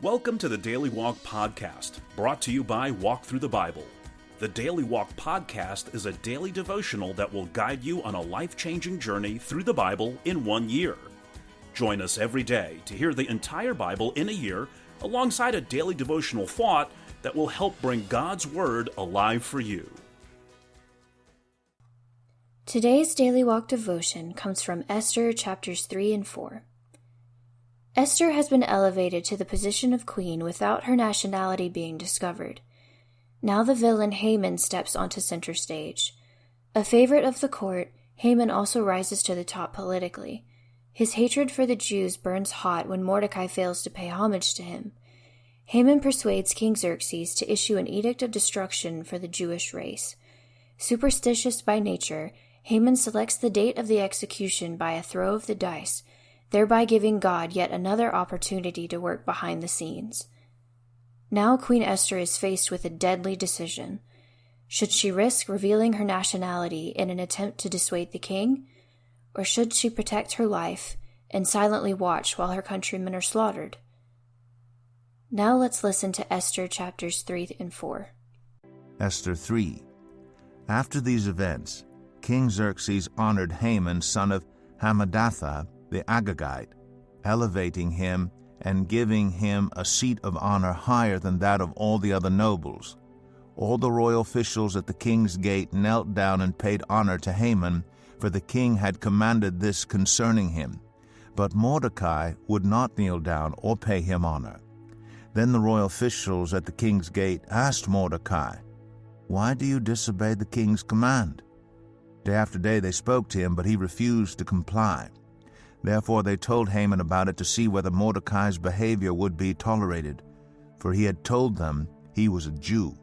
Welcome to the Daily Walk Podcast, brought to you by Walk Thru the Bible. The Daily Walk Podcast is a daily devotional that will guide you on a life-changing journey through the Bible in 1 year. Join us every day to hear the entire Bible in a year, alongside a daily devotional thought that will help bring God's Word alive for you. Today's Daily Walk devotion comes from Esther chapters 3 and 4. Esther has been elevated to the position of queen without her nationality being discovered. Now the villain Haman steps onto center stage. A favorite of the court, Haman also rises to the top politically. His hatred for the Jews burns hot when Mordecai fails to pay homage to him. Haman persuades King Xerxes to issue an edict of destruction for the Jewish race. Superstitious by nature, Haman selects the date of the execution by a throw of the dice, thereby giving God yet another opportunity to work behind the scenes. Now Queen Esther is faced with a deadly decision. Should she risk revealing her nationality in an attempt to dissuade the king? Or should she protect her life and silently watch while her countrymen are slaughtered? Now let's listen to Esther chapters 3 and 4. Esther 3. After these events, King Xerxes honored Haman, son of Hammedatha, the Agagite, elevating him and giving him a seat of honor higher than that of all the other nobles. All the royal officials at the king's gate knelt down and paid honor to Haman, for the king had commanded this concerning him. But Mordecai would not kneel down or pay him honor. Then the royal officials at the king's gate asked Mordecai, "Why do you disobey the king's command?" Day after day they spoke to him, but he refused to comply. Therefore they told Haman about it to see whether Mordecai's behavior would be tolerated, for he had told them he was a Jew.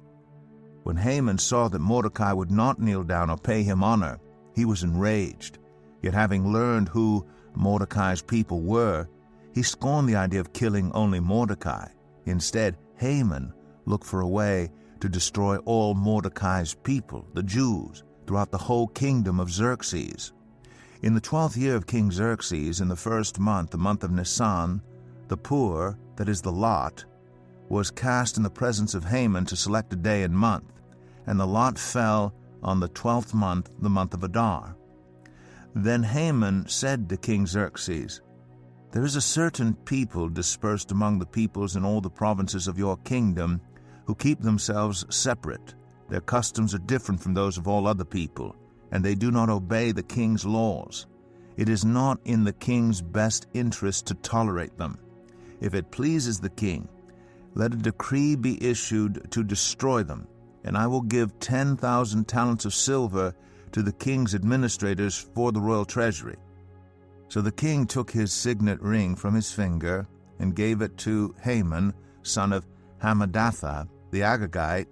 When Haman saw that Mordecai would not kneel down or pay him honor, he was enraged. Yet having learned who Mordecai's people were, he scorned the idea of killing only Mordecai. Instead, Haman looked for a way to destroy all Mordecai's people, the Jews, throughout the whole kingdom of Xerxes. In the 12th year of King Xerxes, in the first month, the month of Nisan, the pur, that is the lot, was cast in the presence of Haman to select a day and month, and the lot fell on the 12th month, the month of Adar. Then Haman said to King Xerxes, "There is a certain people dispersed among the peoples in all the provinces of your kingdom who keep themselves separate. Their customs are different from those of all other people, and they do not obey the king's laws. It is not in the king's best interest to tolerate them. If it pleases the king, let a decree be issued to destroy them, and I will give 10,000 talents of silver to the king's administrators for the royal treasury." So the king took his signet ring from his finger and gave it to Haman, son of Hammedatha, the Agagite,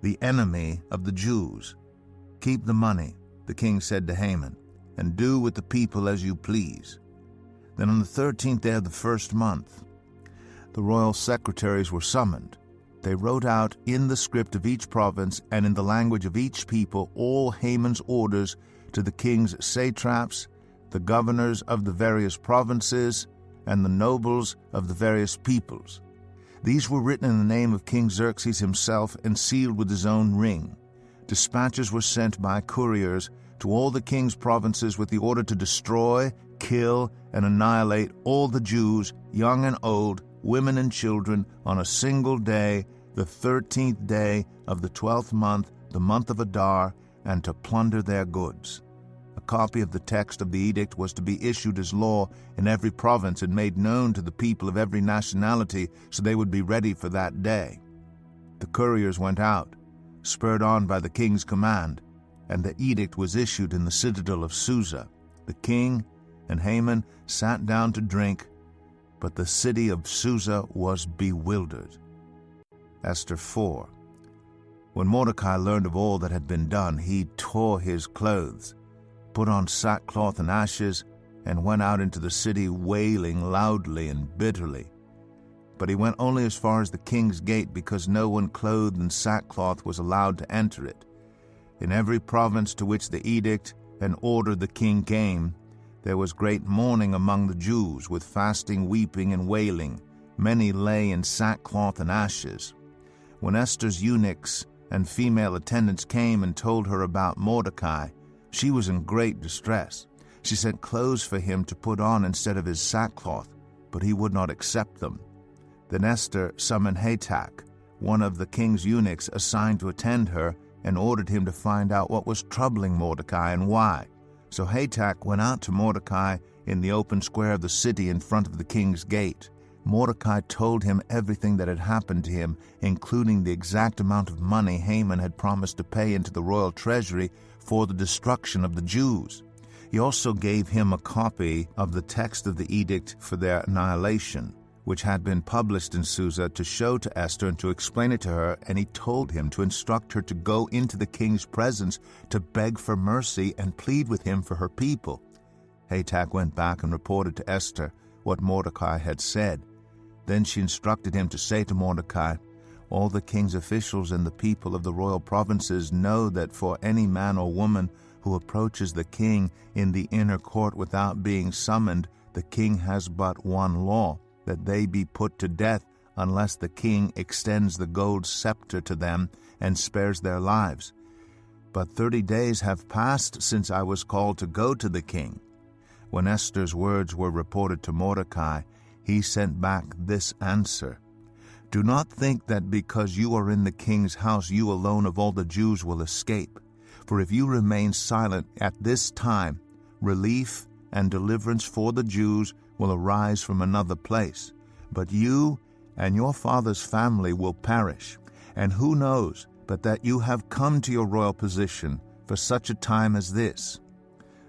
the enemy of the Jews. "Keep the money," the king said to Haman, "and do with the people as you please." Then on the 13th day of the first month, the royal secretaries were summoned. They wrote out in the script of each province and in the language of each people all Haman's orders to the king's satraps, the governors of the various provinces, and the nobles of the various peoples. These were written in the name of King Xerxes himself and sealed with his own ring. Dispatches were sent by couriers to all the king's provinces with the order to destroy, kill, and annihilate all the Jews, young and old, women and children, on a single day, the 13th day of the 12th month, the month of Adar, and to plunder their goods. A copy of the text of the edict was to be issued as law in every province and made known to the people of every nationality so they would be ready for that day. The couriers went out, spurred on by the king's command, and the edict was issued in the citadel of Susa. The king and Haman sat down to drink, but the city of Susa was bewildered. Esther 4. When Mordecai learned of all that had been done, he tore his clothes, put on sackcloth and ashes, and went out into the city wailing loudly and bitterly. But he went only as far as the king's gate, because no one clothed in sackcloth was allowed to enter it. In every province to which the edict and order the king came, there was great mourning among the Jews, with fasting, weeping, and wailing. many lay in sackcloth and ashes. When Esther's eunuchs and female attendants came and told her about Mordecai, she was in great distress. She sent clothes for him to put on instead of his sackcloth, but he would not accept them. Then Esther summoned Hatak, one of the king's eunuchs assigned to attend her, and ordered him to find out what was troubling Mordecai and why. So Hatak went out to Mordecai in the open square of the city in front of the king's gate. Mordecai told him everything that had happened to him, including the exact amount of money Haman had promised to pay into the royal treasury for the destruction of the Jews. He also gave him a copy of the text of the edict for their annihilation, which had been published in Susa, to show to Esther and to explain it to her, and he told him to instruct her to go into the king's presence to beg for mercy and plead with him for her people. Hatak went back and reported to Esther what Mordecai had said. Then she instructed him to say to Mordecai, "All the king's officials and the people of the royal provinces know that for any man or woman who approaches the king in the inner court without being summoned, the king has but one law, that they be put to death unless the king extends the gold scepter to them and spares their lives. But 30 days have passed since I was called to go to the king." When Esther's words were reported to Mordecai, he sent back this answer: "Do not think that because you are in the king's house you alone of all the Jews will escape. For if you remain silent at this time, relief and deliverance for the Jews will arise from another place. But you and your father's family will perish. And who knows but that you have come to your royal position for such a time as this?"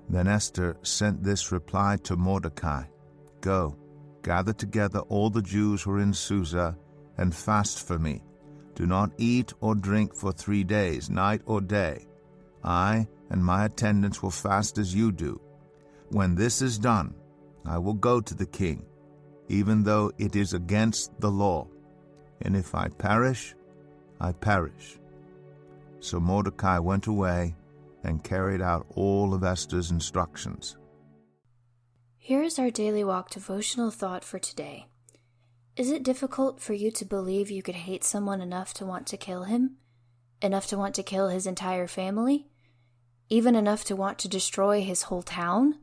Then Esther sent this reply to Mordecai: "Go, gather together all the Jews who are in Susa, and fast for me. Do not eat or drink for 3 days, night or day. I and my attendants will fast as you do. When this is done, I will go to the king, even though it is against the law. And if I perish, I perish." So Mordecai went away and carried out all of Esther's instructions. Here is our Daily Walk devotional thought for today. Is it difficult for you to believe you could hate someone enough to want to kill him? Enough to want to kill his entire family? Even enough to want to destroy his whole town?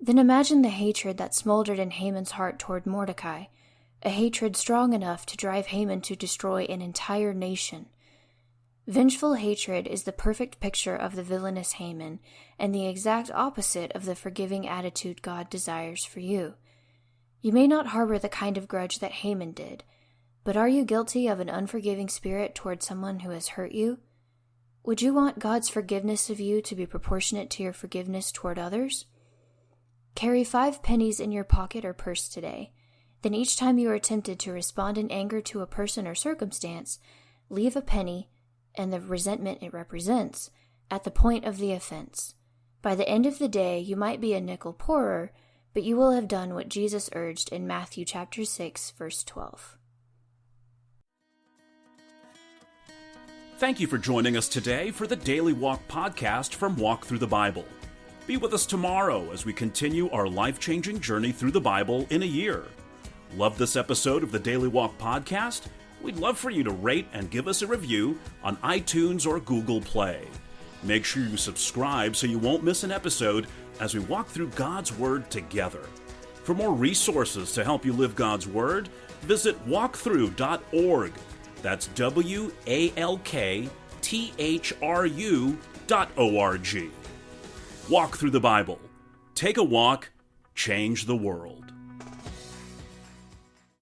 Then imagine the hatred that smoldered in Haman's heart toward Mordecai, a hatred strong enough to drive Haman to destroy an entire nation. Vengeful hatred is the perfect picture of the villainous Haman, and the exact opposite of the forgiving attitude God desires for you. You may not harbor the kind of grudge that Haman did, but are you guilty of an unforgiving spirit toward someone who has hurt you? Would you want God's forgiveness of you to be proportionate to your forgiveness toward others? Carry 5 pennies in your pocket or purse today. Then each time you are tempted to respond in anger to a person or circumstance, leave a penny and the resentment it represents at the point of the offense. By the end of the day, you might be a nickel poorer, but you will have done what Jesus urged in Matthew chapter 6, verse 12. Thank you for joining us today for the Daily Walk podcast from Walk Thru the Bible. Be with us tomorrow as we continue our life-changing journey through the Bible in a year. Love this episode of the Daily Walk podcast? We'd love for you to rate and give us a review on iTunes or Google Play. Make sure you subscribe so you won't miss an episode as we walk through God's Word together. For more resources to help you live God's Word, visit walkthru.org. That's WALKTHRU.org. Walk through the Bible. Take a walk, change the world.